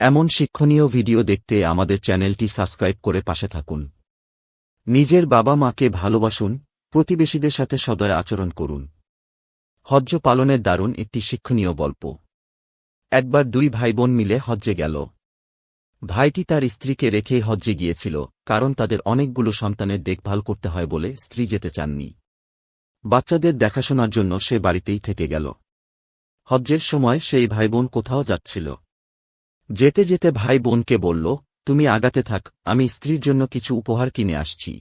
এমন শিক্ষণীয় ভিডিও দেখতে আমাদের চ্যানেলটি সাবস্ক্রাইব করে পাশে থাকুন। নিজের বাবা মাকে ভালোবাসুন, প্রতিবেশীদের সাথে সদয় আচরণ করুন। হজ্জ পালনের দারুণ একটি শিক্ষণীয় গল্প। একবার দুই ভাইবোন মিলে হজ্জে গেল। ভাইটি তার স্ত্রীকে রেখেই হজ্জে গিয়েছিল, কারণ তাদের অনেকগুলো সন্তানের দেখভাল করতে হয় বলে স্ত্রী যেতে চাননি। বাচ্চাদের দেখাশোনার জন্য সে বাড়িতেই থেকে গেল। হজ্জের সময় সেই ভাইবোন কোথাও যাচ্ছিল। যেতে যেতে ভাই বোনকে বলল, তুমি আগাতে থাক, আমি স্ত্রীর জন্য কিছু উপহার কিনে আসছি।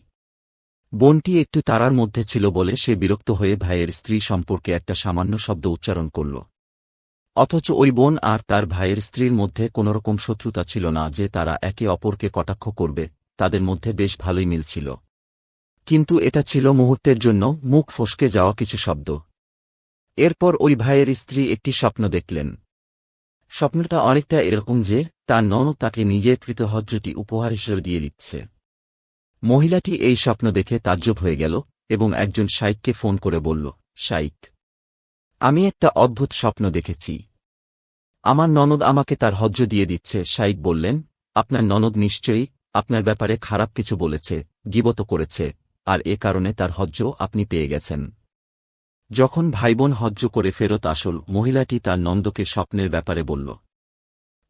বোনটি একটু তাড়ার মধ্যে ছিল বলে সে বিরক্ত হয়ে ভাইয়ের স্ত্রী সম্পর্কে একটা সামান্য শব্দ উচ্চারণ করল। অথচ ওই বোন আর তার ভাইয়ের স্ত্রীর মধ্যে কোনোরকম শত্রুতা ছিল না যে তারা একে অপরকে কটাক্ষ করবে, তাদের মধ্যে বেশ ভালোই মিল ছিল। কিন্তু এটা ছিল মুহূর্তের জন্য মুখ ফসকে যাওয়া কিছু শব্দ। এরপর ওই ভাইয়ের স্ত্রী একটি স্বপ্ন দেখলেন। স্বপ্নটা অনেকটা এরকম যে তার ননদ তাকে নিজের কৃত হজ্জটি উপহার হিসেবে দিয়ে দিচ্ছে। মহিলাটি এই স্বপ্ন দেখে তাজ্জব হয়ে গেল এবং একজন শাইখকে ফোন করে বলল, শাইখ, আমি একটা অদ্ভুত স্বপ্ন দেখেছি। আমার ননদ আমাকে তার হজ্জ দিয়ে দিচ্ছে। শাইখ বললেন, আপনার ননদ নিশ্চয়ই আপনার ব্যাপারে খারাপ কিছু বলেছে, গীবত করেছে, আর এ কারণে তার হজ্জ আপনি পেয়ে গেছেন। যখন ভাইবোন হজ্জ করে ফেরত আসল, মহিলাটি তার নন্দকে স্বপ্নের ব্যাপারে বলল।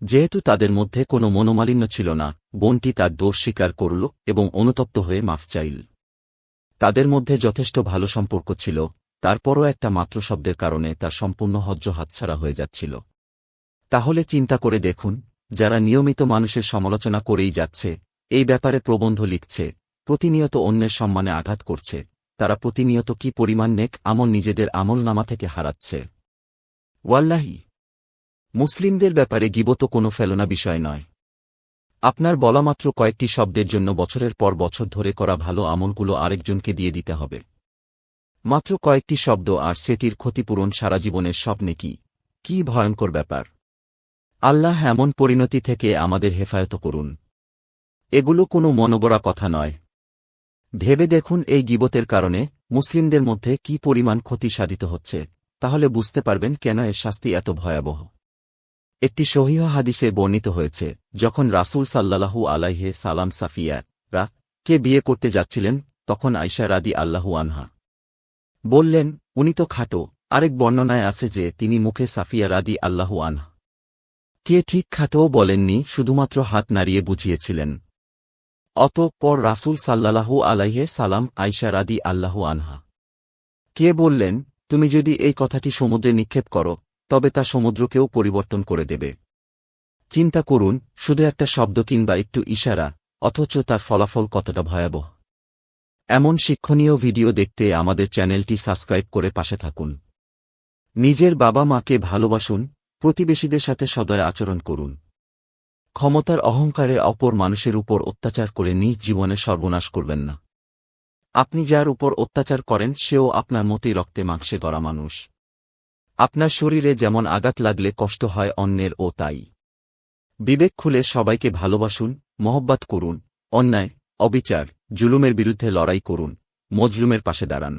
যেহেতু তাদের মধ্যে কোনো মনোমালিন্য ছিল না, বোনটি তার দোষ স্বীকার করল এবং অনুতপ্ত হয়ে মাফ চাইল। তাদের মধ্যে যথেষ্ট ভালো সম্পর্ক ছিল, তারপরও একটা মাত্র শব্দের কারণে তার সম্পূর্ণ হজ্জ হাতছাড়া হয়ে যাচ্ছিল। তাহলে চিন্তা করে দেখুন, যারা নিয়মিত মানুষের সমালোচনা করেই যাচ্ছে, এই ব্যাপারে প্রবন্ধ লিখছে, প্রতিনিয়ত অন্যের সম্মানে আঘাত করছে, তারা প্রতিনিয়ত কি পরিমাণ নেক আমল নিজেদের আমলনামা থেকে হারাচ্ছে। ওয়াল্লাহি, মুসলিমদের ব্যাপারে গীবত কোনো ফেলনা বিষয় নয়। আপনার বলা মাত্র কয়েকটি শব্দের জন্য বছরের পর বছর ধরে করা ভালো আমলগুলো আরেকজনকে দিয়ে দিতে হবে। মাত্র কয়েকটি শব্দ আর সেটির ক্ষতিপূরণ সারা জীবনের সব নেকি। কি ভয়ঙ্কর ব্যাপার! আল্লাহ এমন পরিণতি থেকে আমাদের হেফাজত করুন। এগুলো কোনো মনোগড়া কথা নয়। ভেবে দেখুন, এই গীবতের কারণে মুসলিমদের মধ্যে কি পরিমাণ ক্ষতি সাধিত হচ্ছে, তাহলে বুঝতে পারবেন কেন এর শাস্তি এত ভয়াবহ। একটি সহিহ হাদিসে বর্ণিত হয়েছে, যখন রাসূল সাল্লাল্লাহু আলাইহি সাল্লাম সাফিয়া কে বিয়ে করতে যাচ্ছিলেন, তখন আয়েশা রাদিয়াল্লাহু আনহা বললেন, উনি তো খাটো। আরেক বর্ণনায় আছে যে তিনি মুখে সাফিয়া রাদিয়াল্লাহু আনহা কে ঠিক খাটোও বলেননি, শুধুমাত্র হাত নাড়িয়ে বুঝিয়েছিলেন। অতঃপর রাসূল সাল্লাল্লাহু আলাইহি সাল্লাম আয়েশা রাদিয়াল্লাহু আনহা কে বললেন, তুমি যদি এই কথাটি সমুদ্রে নিক্ষেপ করো, তবে তা সমুদ্রকেও পরিবর্তন করে দেবে। চিন্তা করুন, শুধু একটা শব্দ কিংবা একটু ইশারা, অথচ তার ফলাফল কতটা ভয়াবহ। এমন শিক্ষণীয় ভিডিও দেখতে আমাদের চ্যানেলটি সাবস্ক্রাইব করে পাশে থাকুন। নিজের বাবা মাকে ভালোবাসুন, প্রতিবেশীদের সাথে সদয় আচরণ করুন। ক্ষমতার অহংকারে অপর মানুষের উপর অত্যাচার করে নিজ জীবনে সর্বনাশ করবেন না। আপনি যার উপর অত্যাচার করেন সেও আপনার মতোই রক্তে মাংসে গড়া মানুষ। আপনার শরীরে যেমন আঘাত লাগলে কষ্ট হয় অন্যের, ও তাই। বিবেক খুলে সবাইকে ভালোবাসুন, মহব্বত করুন, অন্যায়, অবিচার, জুলুমের বিরুদ্ধে লড়াই করুন, মজলুমের পাশে দাঁড়ান।